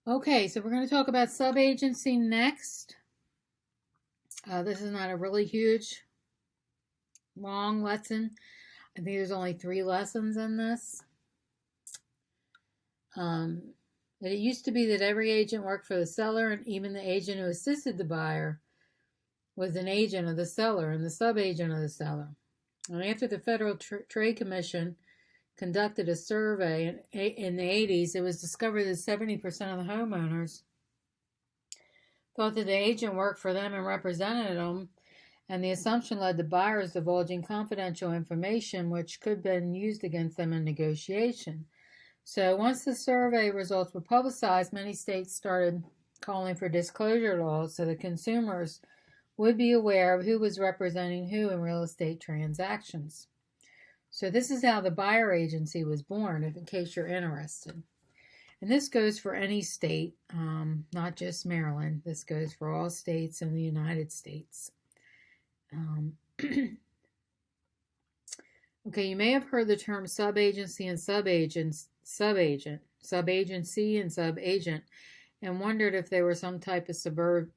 Okay, so we're going to talk about subagency next. This is not a really huge, long lesson. I think there's only 3 lessons in this. Um, it used to be that every agent worked for the seller, and even the agent who assisted the buyer was an agent of the seller and the subagent of the seller. And after the Federal Trade Commission conducted a survey in the 80s, it was discovered that 70% of the homeowners thought that the agent worked for them and represented them, and the assumption led to buyers divulging confidential information which could have been used against them in negotiation. So once the survey results were publicized, many states started calling for disclosure laws so that consumers would be aware of who was representing who in real estate transactions. So this is how the buyer agency was born, in case you're interested. And this goes for any state, not just Maryland. This goes for all states in the United States. Okay, you may have heard the term subagency and subagency and subagent, and wondered if they were some type of suburban,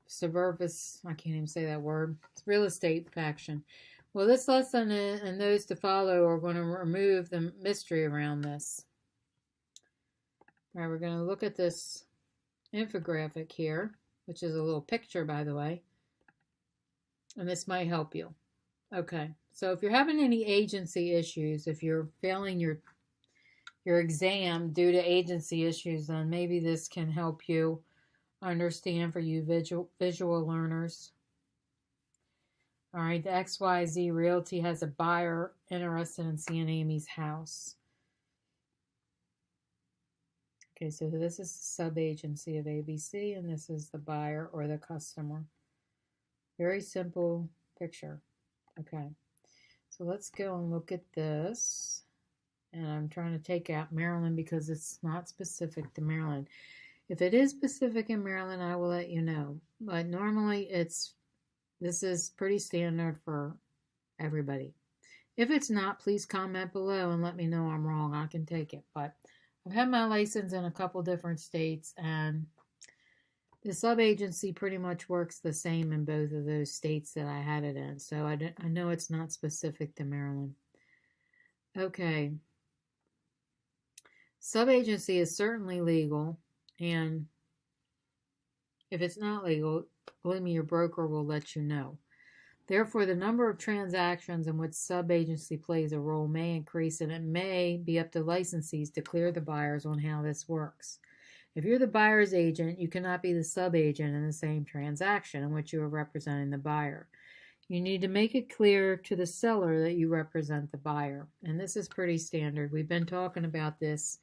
I can't even say that word, real estate faction. Well, this lesson and those to follow are going to remove the mystery around this. All right, we're going to look at this infographic here, which is a little picture, by the way, and this might help you. Okay, so if you're having any agency issues, if you're failing your exam due to agency issues, then maybe this can help you understand for you visual learners. All right, the XYZ Realty has a buyer interested in seeing Amy's house. Okay, so this is the subagency of ABC, and this is the buyer or the customer. Very simple picture. Okay, so let's go and look at this. And I'm trying to take out Maryland because it's not specific to Maryland. If it is specific in Maryland, I will let you know. But normally this is pretty standard for everybody. If it's not, please comment below and let me know I'm wrong. I can take it. But I've had my license in a couple different states, and the subagency pretty much works the same in both of those states that I had it in. So I know it's not specific to Maryland. Okay. Subagency is certainly legal, and if it's not legal, believe me, your broker will let you know. Therefore, the number of transactions in which subagency plays a role may increase, and it may be up to licensees to clear the buyers on how this works. If you're the buyer's agent, you cannot be the subagent in the same transaction in which you are representing the buyer. You need to make it clear to the seller that you represent the buyer, and this is pretty standard. We've been talking about this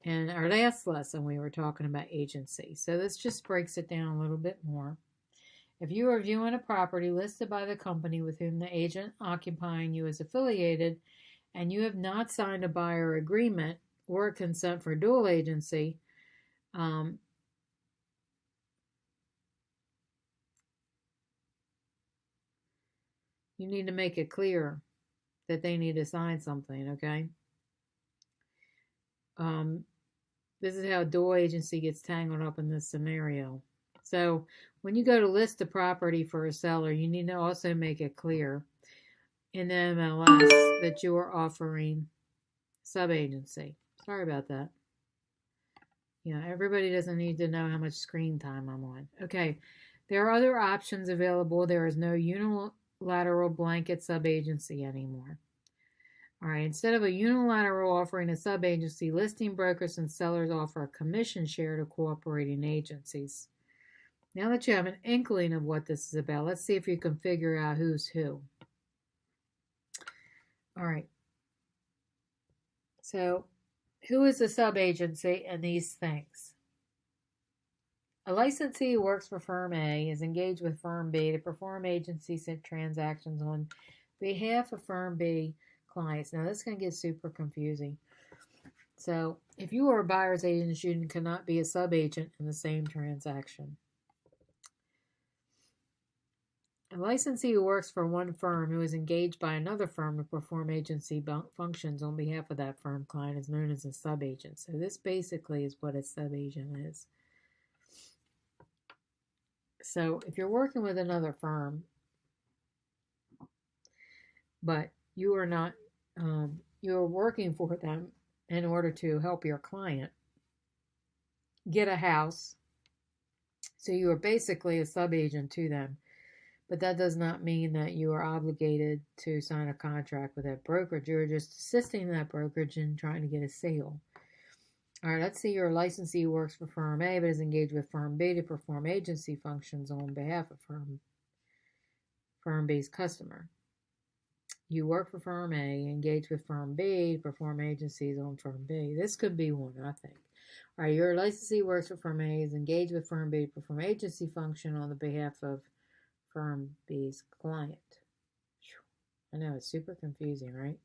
in our last lesson. We were talking about agency, so this just breaks it down a little bit more. If you are viewing a property listed by the company with whom the agent occupying you is affiliated, and you have not signed a buyer agreement or a consent for dual agency, you need to make it clear that they need to sign something, okay? This is how dual agency gets tangled up in this scenario. So when you go to list a property for a seller, you need to also make it clear in the MLS that you are offering subagency. Sorry about that. Yeah, everybody doesn't need to know how much screen time I'm on. Okay, there are other options available. There is no unilateral blanket subagency anymore. All right, instead of a unilateral offering a subagency, listing brokers and sellers offer a commission share to cooperating agencies. Now that you have an inkling of what this is about, let's see if you can figure out who's who. All right. So, who is a subagency in these things? A licensee who works for Firm A is engaged with Firm B to perform agency transactions on behalf of Firm B clients. Now, this is going to get super confusing. So, if you are a buyer's agent, you cannot be a subagent in the same transaction. A licensee who works for one firm who is engaged by another firm to perform agency functions on behalf of that firm client is known as a subagent. So this basically is what a subagent is. So if you're working with another firm, but you are not, you're working for them in order to help your client get a house. So you are basically a sub-agent to them, but that does not mean that you are obligated to sign a contract with that brokerage. You're just assisting that brokerage in trying to get a sale. All right, let's see. Your licensee works for firm A, but is engaged with firm B to perform agency functions on behalf of firm B's customer. You work for firm A, engage with firm B to perform agencies on firm B. This could be one, I think. All right, your licensee works for firm A, is engaged with firm B to perform agency function on the behalf of firm B's client. I know, it's super confusing, right?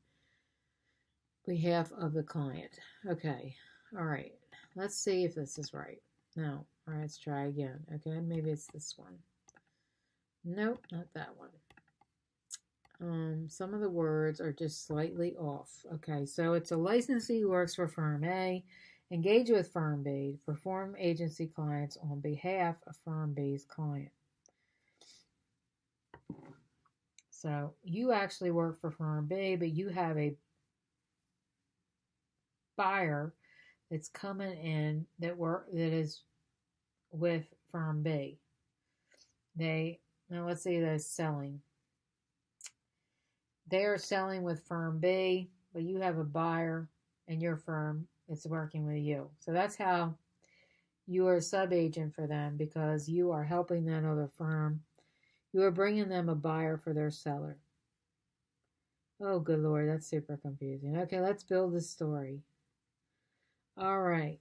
Behalf of the client. Okay, all right. Let's see if this is right. No. All right, let's try again. Okay, maybe it's this one. Nope, not that one. Some of the words are just slightly off. Okay, so it's a licensee who works for firm A, engage with firm B to perform agency clients on behalf of firm B's client. So you actually work for firm B, but you have a buyer that's coming in that is with firm B. Now let's say they're selling. They are selling with firm B, but you have a buyer and your firm is working with you. So that's how you are a sub-agent for them, because you are helping that other firm. You are bringing them a buyer for their seller. Oh, good Lord, that's super confusing. Okay, let's build the story. All right.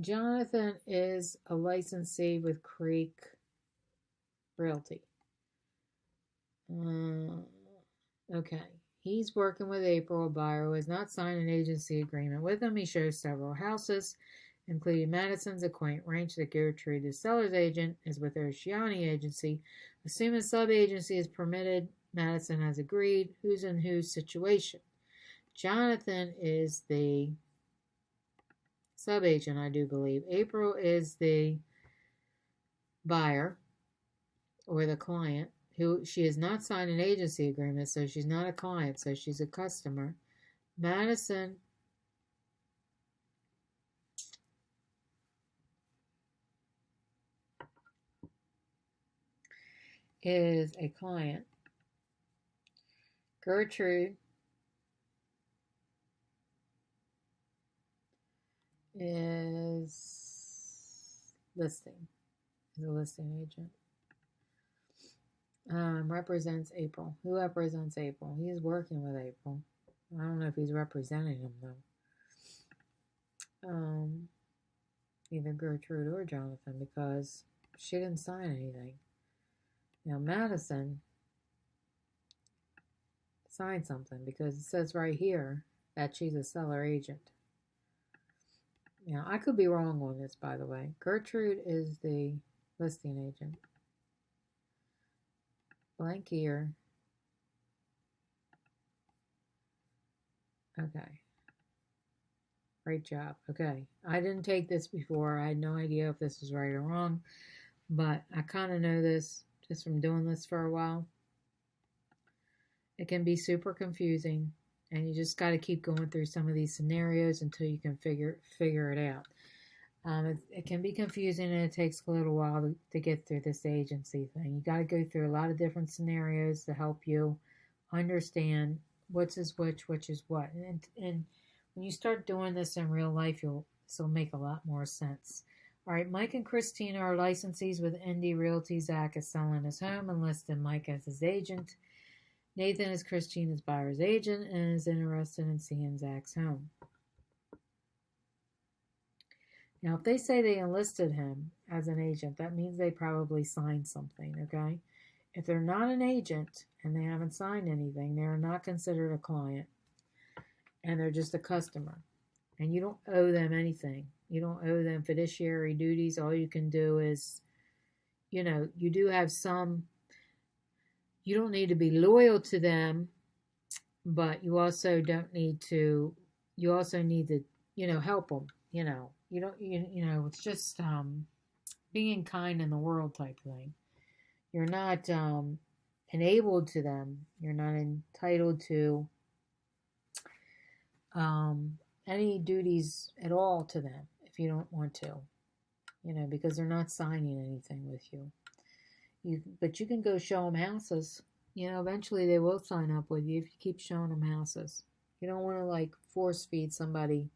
Jonathan is a licensee with Creek Realty. Okay. He's working with April, a buyer who has not signed an agency agreement with him. He shows several houses, including Madison's, a quaint ranch that Gertrude, the seller's agent, is with Oceani Agency. Assuming sub-agency is permitted, Madison has agreed. Who's in whose situation? Jonathan is the sub-agent, I do believe. April is the buyer or the client. She has not signed an agency agreement, so she's not a client, so she's a customer. Madison is a client. Gertrude is a listing agent. Represents April. Who represents April? He is working with April. I don't know if he's representing him though. Either Gertrude or Jonathan, because she didn't sign anything. Now Madison signed something, because it says right here that she's a seller agent. Now I could be wrong on this, by the way. Gertrude is the listing agent. Blank here. Okay. Great job. Okay. I didn't take this before. I had no idea if this was right or wrong, but I kind of know this just from doing this for a while. It can be super confusing, and you just got to keep going through some of these scenarios until you can figure it out. It can be confusing, and it takes a little while to get through this agency thing. You got to go through a lot of different scenarios to help you understand which is what. And when you start doing this in real life, this will make a lot more sense. All right, Mike and Christina are licensees with ND Realty. Zach is selling his home and listed Mike as his agent. Nathan is Christina's buyer's agent and is interested in seeing Zach's home. Now, if they say they enlisted him as an agent, that means they probably signed something, okay? If they're not an agent and they haven't signed anything, they are not considered a client, and they're just a customer. And you don't owe them anything. You don't owe them fiduciary duties. All you can do is, you do have some, you don't need to be loyal to them, but you also don't need to, you also need to, help them, you don't, it's just being kind in the world type thing. You're not enabled to them. You're not entitled to any duties at all to them if you don't want to, because they're not signing anything with you. But you can go show them houses. Eventually they will sign up with you if you keep showing them houses. You don't want to force feed somebody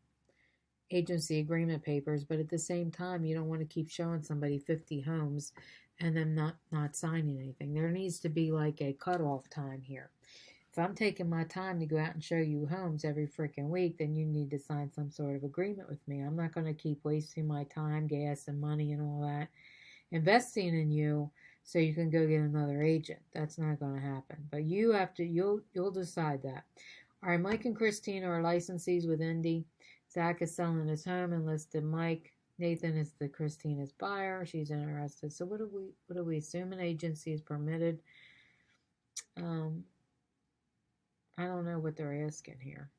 agency agreement papers, but at the same time, you don't want to keep showing somebody 50 homes and them not signing anything. There needs to be a cutoff time here. If I'm taking my time to go out and show you homes every freaking week, then you need to sign some sort of agreement with me. I'm not going to keep wasting my time, gas, and money and all that investing in you so you can go get another agent. That's not going to happen. But you'll decide that. All right, Mike and Christina are licensees with Indy. Zach is selling his home and listed Mike. Nathan is the Christina's buyer. She's interested. So what do we assume an agency is permitted? I don't know what they're asking here.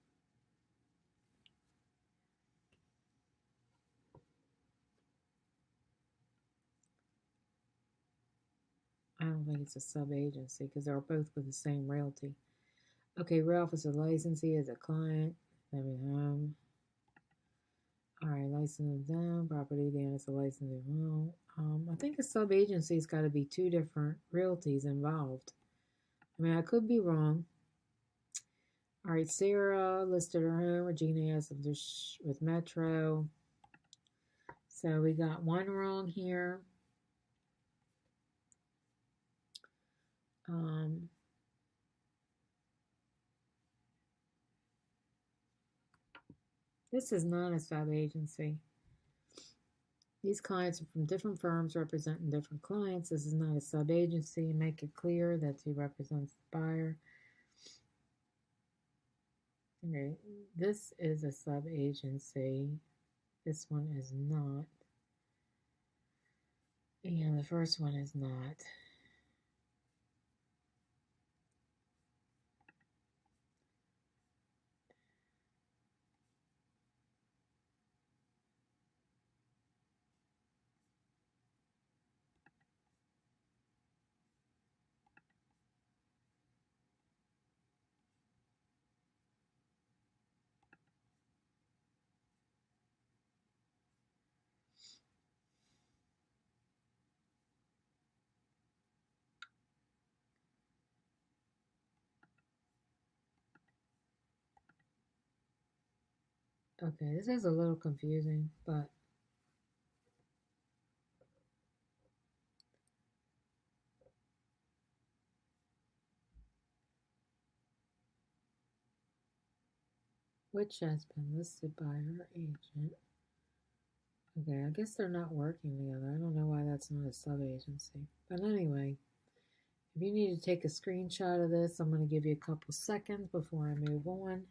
I don't think it's a sub-agency because they're both with the same realty. Okay, Ralph is a licensee as a client. All right, license down, property. Dan is a licensee. Well, I think a sub-agency's got to be two different realties involved. I mean, I could be wrong. All right, Sarah listed her home. Regina has with Metro. So we got one wrong here. This is not a sub-agency. These clients are from different firms representing different clients. This is not a sub-agency. Make it clear that he represents the buyer. Okay, this is a sub-agency. This one is not. And the first one is not. Okay, this is a little confusing, but which has been listed by her agent. Okay, I guess they're not working together. I don't know why that's not a sub-agency. But anyway, if you need to take a screenshot of this, I'm going to give you a couple seconds before I move on.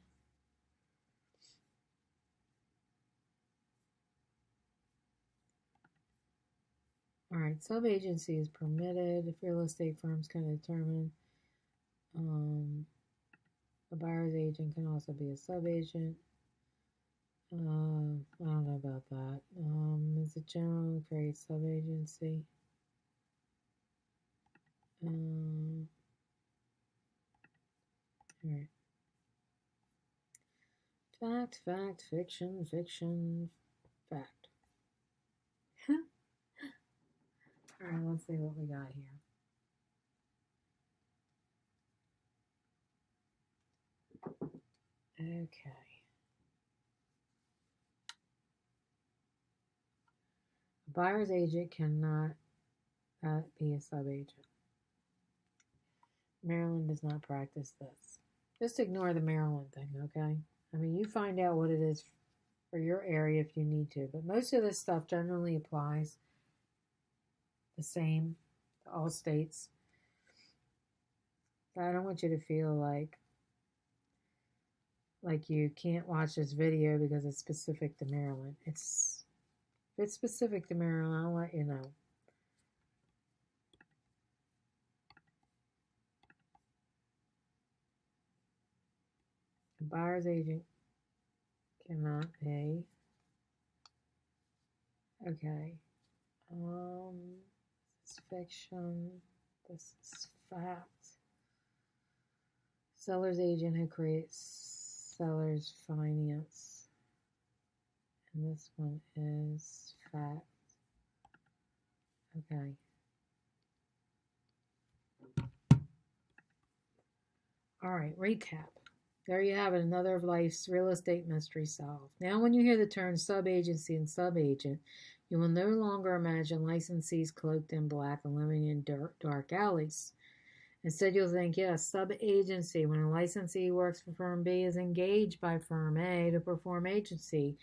All right, sub-agency is permitted if real estate firms can determine. A buyer's agent can also be a sub-agent. I don't know about that. Is it general create sub-agency? All right. Fact, fiction, fact. All right, let's see what we got here. Okay. A buyer's agent cannot be a sub-agent. Maryland does not practice this. Just ignore the Maryland thing, okay? I mean, you find out what it is for your area if you need to, but most of this stuff generally applies the same to all states. So I don't want you to feel like you can't watch this video because it's specific to Maryland. If it's specific to Maryland, I'll let you know. A buyer's agent cannot pay. Okay. This is fiction. This is fact. Seller's agent who creates seller's finance. And this one is fact. Okay. All right, recap. There you have it, another of life's real estate mysteries solved. Now when you hear the terms sub-agency and sub-agent, you will no longer imagine licensees cloaked in black and living in dark alleys. Instead, you'll think, yes, sub-agency, when a licensee works for firm B, is engaged by firm A to perform agency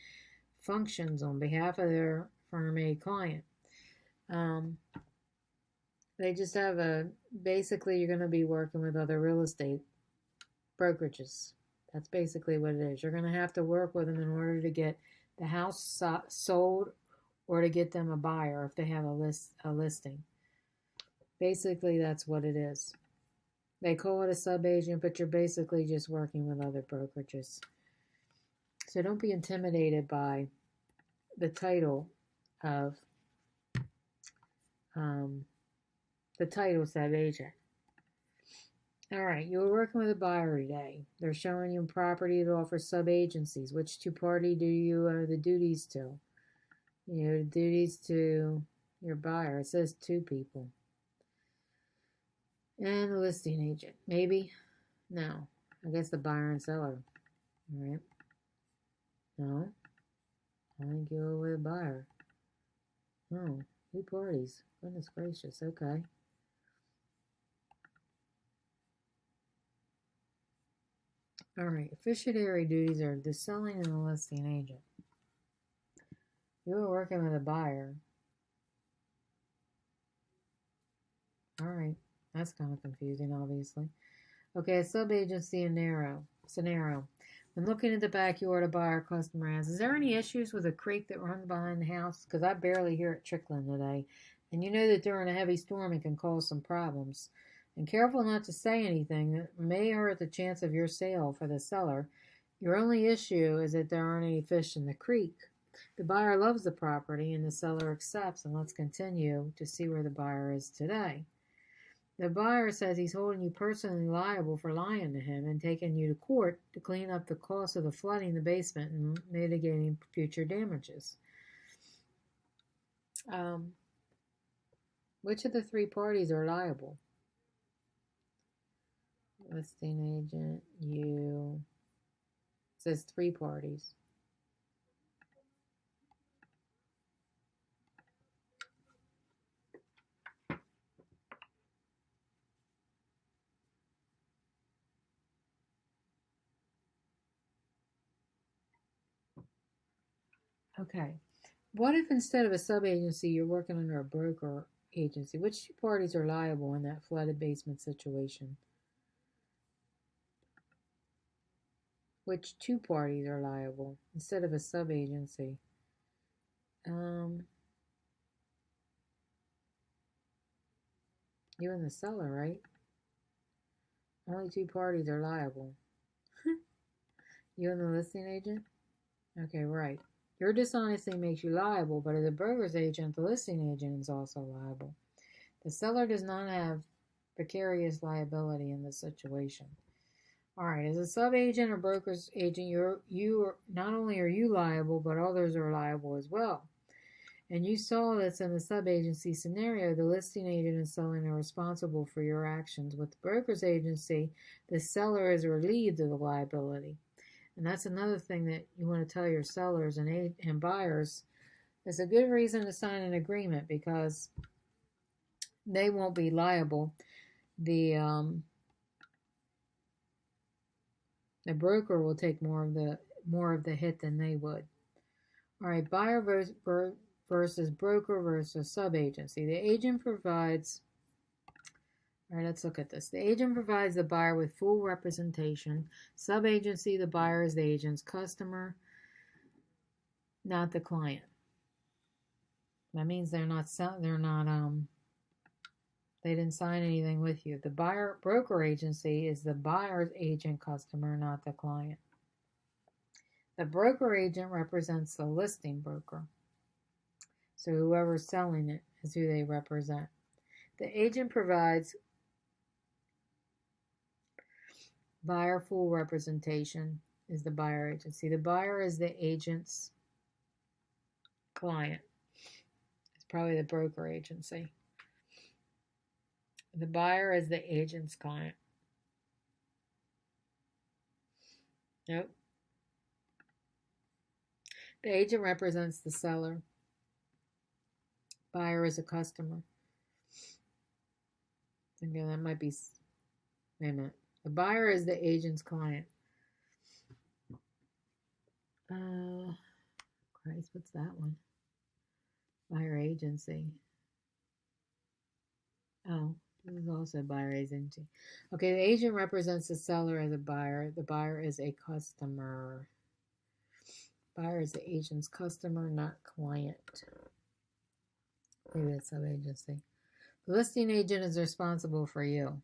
functions on behalf of their firm A client. They just have basically you're going to be working with other real estate brokerages. That's basically what it is. You're going to have to work with them in order to get the house sold or to get them a buyer if they have a listing. Basically, that's what it is. They call it a sub-agent, but you're basically just working with other brokerages. So don't be intimidated by the title of sub-agent. All right, you were working with a buyer today. They're showing you property that offers sub-agencies. Which two party do you owe the duties to? You owe the duties to your buyer. It says two people. And the listing agent. Maybe? No. I guess the buyer and seller. All right. No. I think you owe the buyer. Oh, two parties. Goodness gracious. Okay. All right, fiduciary duties are the selling and the listing agent. You were working with a buyer. All right, that's kind of confusing, obviously. Okay, a sub-agency scenario. When looking at the backyard, a buyer customer asks, is there any issues with a creek that runs behind the house? Because I barely hear it trickling today. And you know that during a heavy storm it can cause some problems. And careful not to say anything that may hurt the chance of your sale for the seller. Your only issue is that there aren't any fish in the creek. The buyer loves the property and the seller accepts, and let's continue to see where the buyer is today. The buyer says he's holding you personally liable for lying to him and taking you to court to clean up the cost of the flooding the basement and mitigating future damages. Which of the three parties are liable? Listing agent, you. It says three parties. Okay. What if instead of a sub-agency, you're working under a broker agency? Which two parties are liable in that flooded basement situation? Which two parties are liable instead of a sub-agency? You and the seller, right? Only two parties are liable. You and the listing agent? Okay, right. Your dishonesty makes you liable, but as a broker's agent, the listing agent is also liable. The seller does not have vicarious liability in this situation. All right, as a sub-agent or broker's agent, not only are you liable, but others are liable as well. And you saw this in the sub-agency scenario. The listing agent and selling are responsible for your actions. With the broker's agency, the seller is relieved of the liability. And that's another thing that you want to tell your sellers and buyers. It's a good reason to sign an agreement because they won't be liable. The broker will take more of the hit than they would. All right, buyer versus broker versus sub-agency. The agent provides. All right, let's look at this. The agent provides the buyer with full representation. Sub-agency, the buyer is the agent's customer, not the client. That means they didn't sign anything with you. The broker agency is the buyer's agent customer, not the client. The broker agent represents the listing broker. So whoever's selling it is who they represent. The agent provides buyer full representation is the buyer agency. The buyer is the agent's client. It's probably the broker agency. The buyer is the agent's client. Nope. The agent represents the seller. Buyer is a customer. Again, that might be, wait a minute. The buyer is the agent's client. Christ, what's that one? Buyer agency. Oh, this is also buyer agency. Okay, the agent represents the seller as a buyer. The buyer is a customer. Buyer is the agent's customer, not client. Maybe it's sub-agency. The listing agent is responsible for you.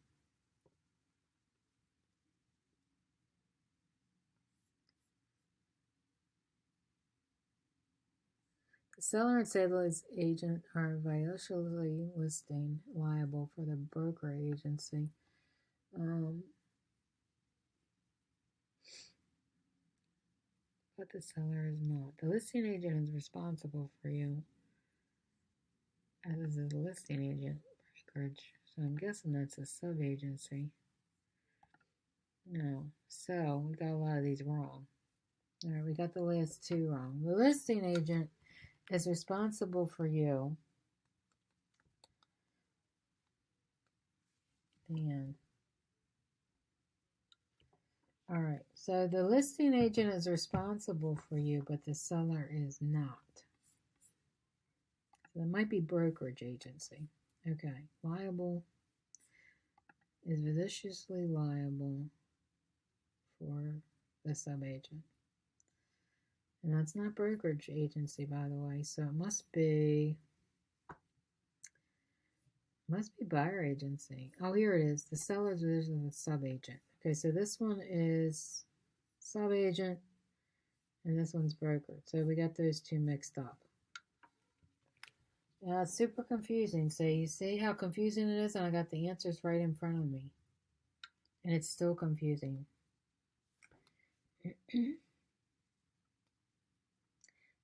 The seller and sales agent are viciously listing liable for the broker agency. But the seller is not. The listing agent is responsible for you, as is the listing agent brokerage. So I'm guessing that's a sub-agency. No. So we got a lot of these wrong. All right, we got the last two wrong. The listing agent is responsible for you. Dan. All right, so the listing agent is responsible for you, but the seller is not. So that might be brokerage agency. Okay, liable is viciously liable for the sub-agent. And that's not brokerage agency, by the way, so it must be buyer agency. Oh, here it is. The seller's division of the sub-agent. Okay, so this one is sub-agent, and this one's broker. So we got those two mixed up. Yeah, it's super confusing. So you see how confusing it is? And I got the answers right in front of me. And it's still confusing.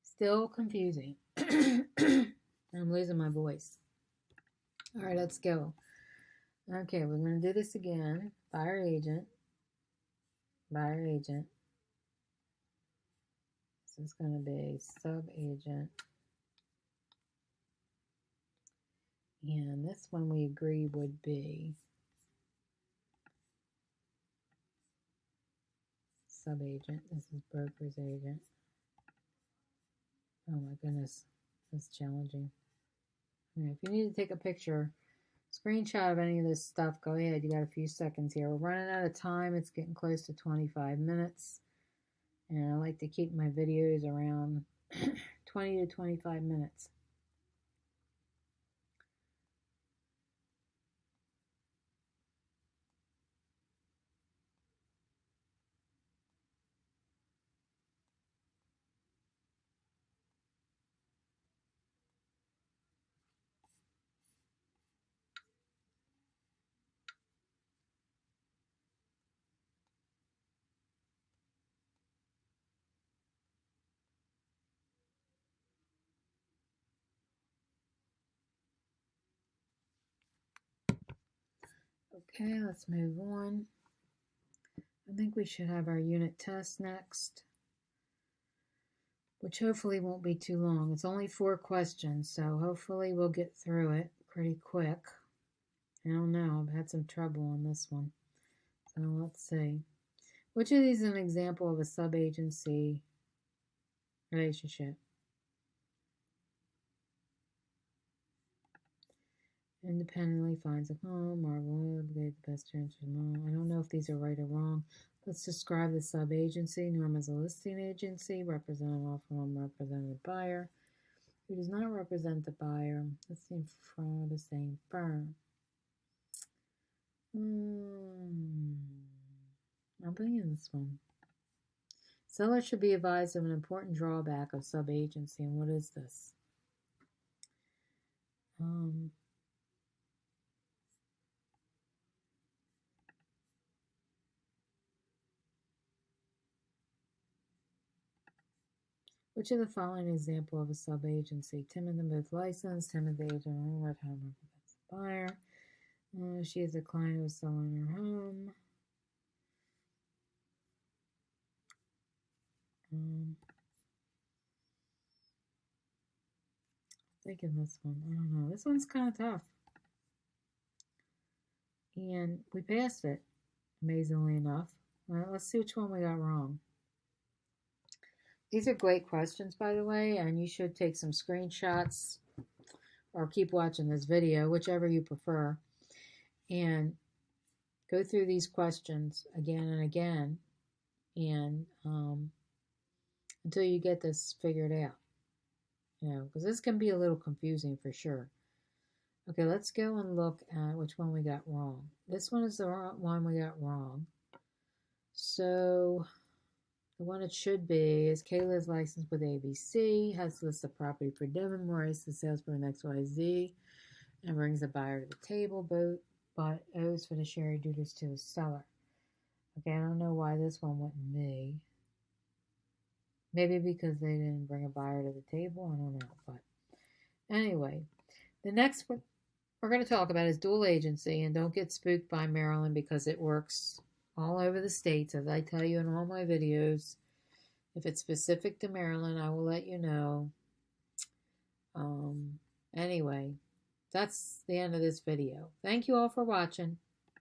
Still confusing. I'm losing my voice. All right, let's go. Okay, we're going to do this again. Buyer agent. Buyer agent. This is going to be sub-agent. And this one we agree would be sub-agent. This is broker's agent. Oh my goodness, that's challenging. Right, if you need to take a picture, screenshot of any of this stuff, go ahead. You got a few seconds here. We're running out of time. It's getting close to 25 minutes. And I like to keep my videos around 20 to 25 minutes. Okay, let's move on. I think we should have our unit test next, which hopefully won't be too long. It's only 4 questions, so hopefully we'll get through it pretty quick. I don't know, I've had some trouble on this one. So let's see. Which of these is an example of a sub-agency relationship? Independently finds a home, Marvel, obligated the best terms for them. I don't know if these are right or wrong. Let's describe the sub-agency. Norm is a listing agency, represented law firm, represented buyer, who does not represent the buyer. Listing from the same firm. I'm thinking this one. Seller should be advised of an important drawback of sub-agency, and what is this? Which of the following is an example of a sub-agency? Tim and them both licensed. Tim is the agent on what home represents the buyer. She is a client who is selling her home. Thinking this one. I don't know. This one's kind of tough. And we passed it, amazingly enough. Well, let's see which one we got wrong. These are great questions, by the way, and you should take some screenshots or keep watching this video, whichever you prefer, and go through these questions again and again, and until you get this figured out. Because this can be a little confusing for sure. Okay, let's go and look at which one we got wrong. This one is the one we got wrong. So the one it should be is Kayla is licensed with ABC, has a list of property for Devon, Maurice, the salesperson XYZ, and brings the buyer to the table, but owes fiduciary duties to the seller. Okay, I don't know why this one went in me. Maybe because they didn't bring a buyer to the table. I don't know. But anyway, the next one we're going to talk about is dual agency. And don't get spooked by Maryland because it works all over the states. As I tell you in all my videos, if it's specific to Maryland, I will let you know. Anyway, that's the end of this video. Thank you all for watching.